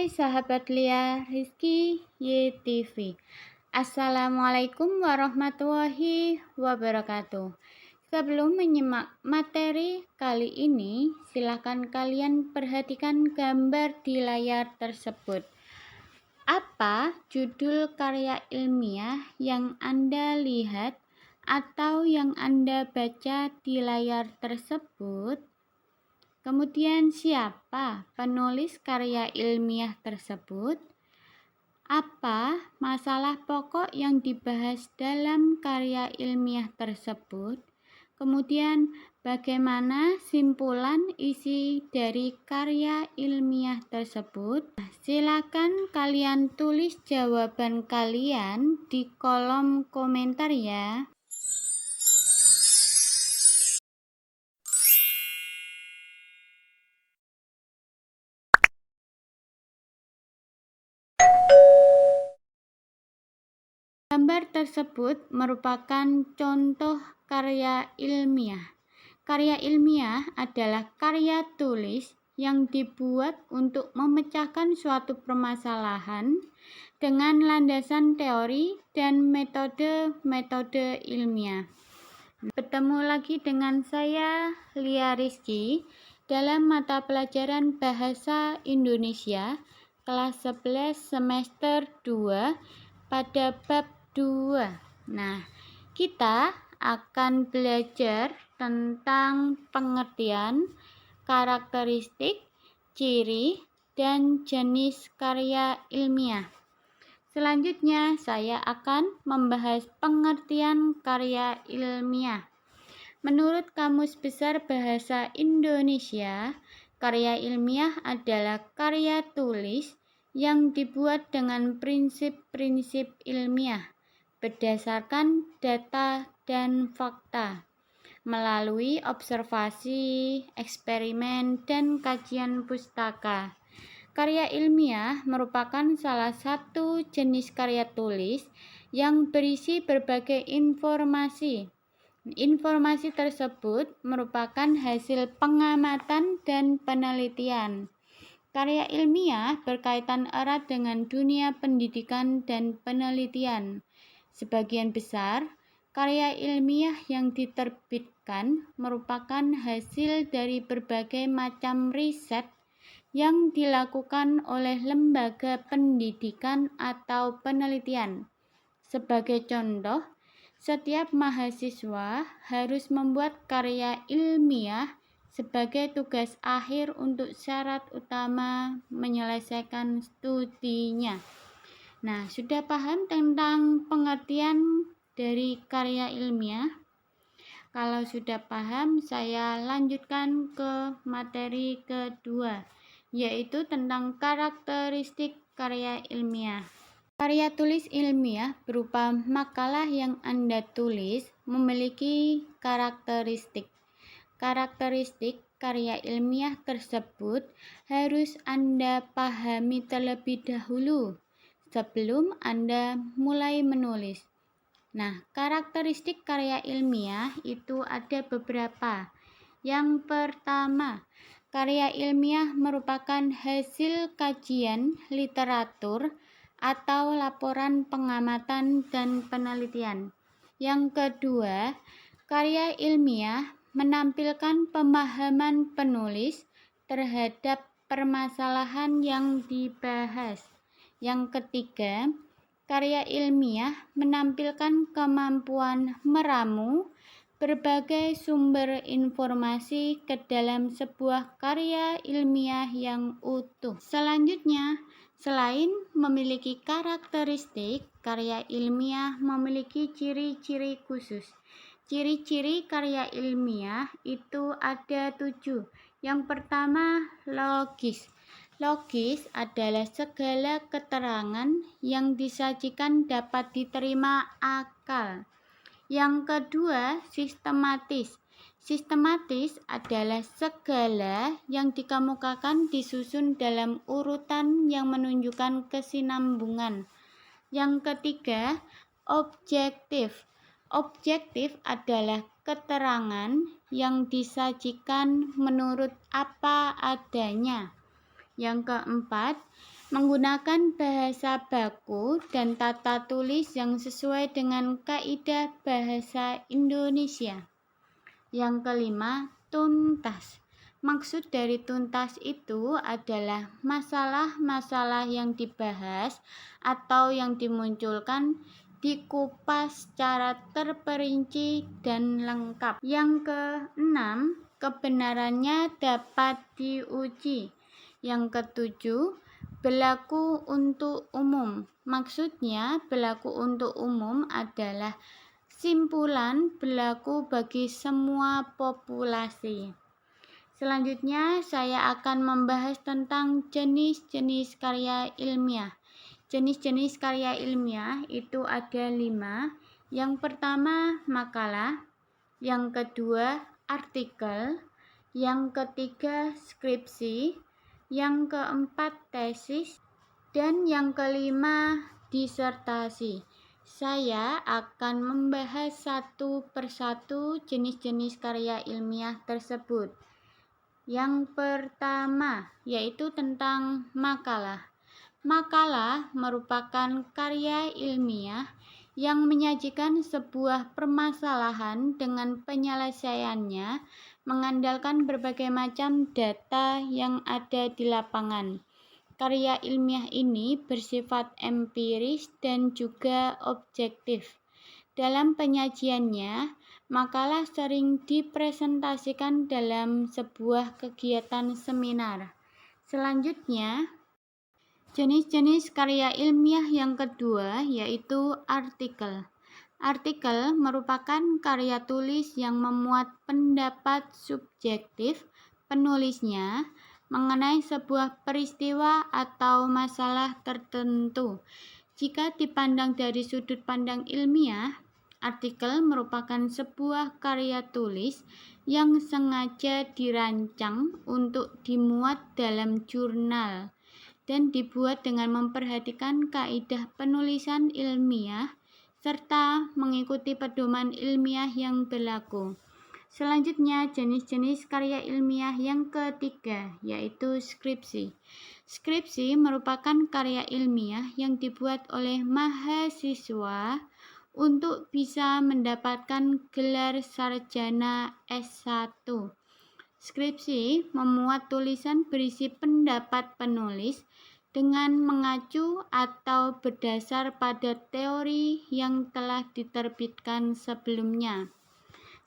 Hai sahabat Lia Rizky YTV. Assalamualaikum warahmatullahi wabarakatuh. Sebelum menyimak materi kali ini, silakan kalian perhatikan gambar di layar tersebut. Apa judul karya ilmiah yang Anda lihat atau yang Anda baca di layar tersebut? Kemudian siapa penulis karya ilmiah tersebut? Apa masalah pokok yang dibahas dalam karya ilmiah tersebut? Kemudian bagaimana simpulan isi dari karya ilmiah tersebut? Silakan kalian tulis jawaban kalian di kolom komentar ya. Gambar tersebut merupakan contoh karya ilmiah. Karya ilmiah adalah karya tulis yang dibuat untuk memecahkan suatu permasalahan dengan landasan teori dan metode-metode ilmiah. Bertemu lagi dengan saya, Lia Rizky, dalam mata pelajaran Bahasa Indonesia kelas 11 semester 2 pada bab 2. Nah, kita akan belajar tentang pengertian, karakteristik, ciri, dan jenis karya ilmiah. Selanjutnya, saya akan membahas pengertian karya ilmiah. Menurut Kamus Besar Bahasa Indonesia, karya ilmiah adalah karya tulis yang dibuat dengan prinsip-prinsip ilmiah berdasarkan data dan fakta, melalui observasi, eksperimen, dan kajian pustaka. Karya ilmiah merupakan salah satu jenis karya tulis yang berisi berbagai informasi. Informasi tersebut merupakan hasil pengamatan dan penelitian. Karya ilmiah berkaitan erat dengan dunia pendidikan dan penelitian. Sebagian besar karya ilmiah yang diterbitkan merupakan hasil dari berbagai macam riset yang dilakukan oleh lembaga pendidikan atau penelitian. Sebagai contoh, setiap mahasiswa harus membuat karya ilmiah sebagai tugas akhir untuk syarat utama menyelesaikan studinya. Nah, sudah paham tentang pengertian dari karya ilmiah? Kalau sudah paham, saya lanjutkan ke materi kedua, yaitu tentang karakteristik karya ilmiah. Karya tulis ilmiah berupa makalah yang Anda tulis memiliki karakteristik. Karakteristik karya ilmiah tersebut harus Anda pahami terlebih dahulu sebelum Anda mulai menulis. Nah, karakteristik karya ilmiah itu ada beberapa. Yang pertama, karya ilmiah merupakan hasil kajian literatur atau laporan pengamatan dan penelitian. Yang kedua, karya ilmiah menampilkan pemahaman penulis terhadap permasalahan yang dibahas. Yang ketiga, karya ilmiah menampilkan kemampuan meramu berbagai sumber informasi ke dalam sebuah karya ilmiah yang utuh. Selanjutnya, selain memiliki karakteristik, karya ilmiah memiliki ciri-ciri khusus. Ciri-ciri karya ilmiah itu ada 7. Yang pertama, logis. Logis adalah segala keterangan yang disajikan dapat diterima akal. Yang kedua, sistematis. Sistematis adalah segala yang dikemukakan disusun dalam urutan yang menunjukkan kesinambungan. Yang ketiga, objektif. Objektif adalah keterangan yang disajikan menurut apa adanya. Yang keempat, menggunakan bahasa baku dan tata tulis yang sesuai dengan kaidah bahasa Indonesia. Yang kelima, tuntas. Maksud dari tuntas itu adalah masalah-masalah yang dibahas atau yang dimunculkan dikupas secara terperinci dan lengkap. Yang keenam, kebenarannya dapat diuji. Yang ketujuh, berlaku untuk umum. Maksudnya, berlaku untuk umum adalah simpulan berlaku bagi semua populasi. Selanjutnya, saya akan membahas tentang jenis-jenis karya ilmiah. Jenis-jenis karya ilmiah itu ada 5. Yang pertama, makalah. Yang kedua, artikel. Yang ketiga, skripsi. Yang keempat, tesis. Dan yang kelima, disertasi. Saya akan membahas satu persatu jenis-jenis karya ilmiah tersebut. Yang pertama, yaitu tentang makalah. Makalah merupakan karya ilmiah yang menyajikan sebuah permasalahan dengan penyelesaiannya mengandalkan berbagai macam data yang ada di lapangan. Karya ilmiah ini bersifat empiris dan juga objektif. Dalam penyajiannya, makalah sering dipresentasikan dalam sebuah kegiatan seminar. Selanjutnya, jenis-jenis karya ilmiah yang kedua yaitu artikel. Artikel merupakan karya tulis yang memuat pendapat subjektif penulisnya mengenai sebuah peristiwa atau masalah tertentu. Jika dipandang dari sudut pandang ilmiah, artikel merupakan sebuah karya tulis yang sengaja dirancang untuk dimuat dalam jurnal dan dibuat dengan memperhatikan kaidah penulisan ilmiah serta mengikuti pedoman ilmiah yang berlaku. Selanjutnya, jenis-jenis karya ilmiah yang ketiga, yaitu skripsi. Skripsi merupakan karya ilmiah yang dibuat oleh mahasiswa untuk bisa mendapatkan gelar sarjana S1. Skripsi memuat tulisan berisi pendapat penulis dengan mengacu atau berdasar pada teori yang telah diterbitkan sebelumnya.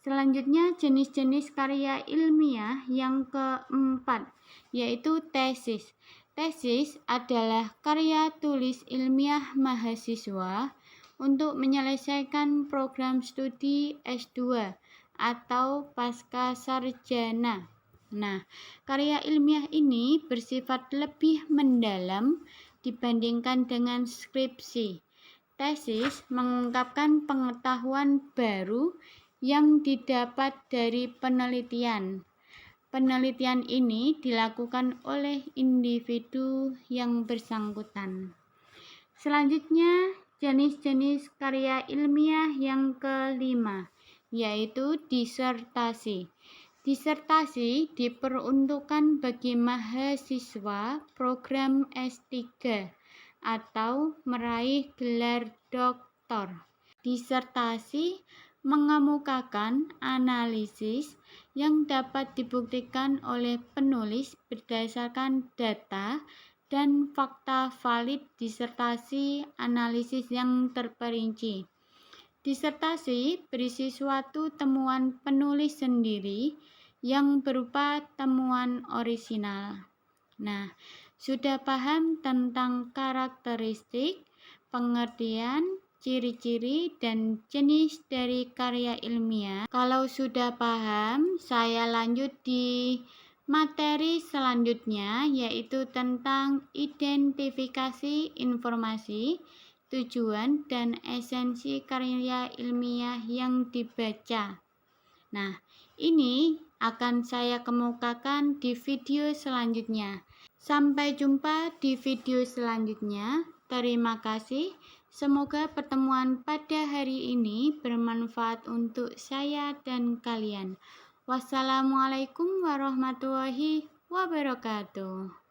Selanjutnya, jenis-jenis karya ilmiah yang keempat, yaitu tesis. Tesis adalah karya tulis ilmiah mahasiswa untuk menyelesaikan program studi S2 atau pasca sarjana. Nah, karya ilmiah ini bersifat lebih mendalam dibandingkan dengan skripsi. Tesis mengungkapkan pengetahuan baru yang didapat dari penelitian. Penelitian ini dilakukan oleh individu yang bersangkutan. Selanjutnya, jenis-jenis karya ilmiah yang kelima, yaitu disertasi. Disertasi diperuntukkan bagi mahasiswa program S3 atau meraih gelar doktor. Disertasi mengemukakan analisis yang dapat dibuktikan oleh penulis berdasarkan data dan fakta valid disertasi analisis yang terperinci. Disertasi berisi suatu temuan penulis sendiri yang berupa temuan orisinal. Nah, sudah paham tentang karakteristik, pengertian, ciri-ciri, dan jenis dari karya ilmiah? Kalau sudah paham, saya lanjut di materi selanjutnya, yaitu tentang identifikasi informasi, tujuan, dan esensi karya ilmiah yang dibaca. Nah, ini akan saya kemukakan di video selanjutnya. Sampai jumpa di video selanjutnya. Terima kasih. Semoga pertemuan pada hari ini bermanfaat untuk saya dan kalian. Wassalamualaikum warahmatullahi wabarakatuh.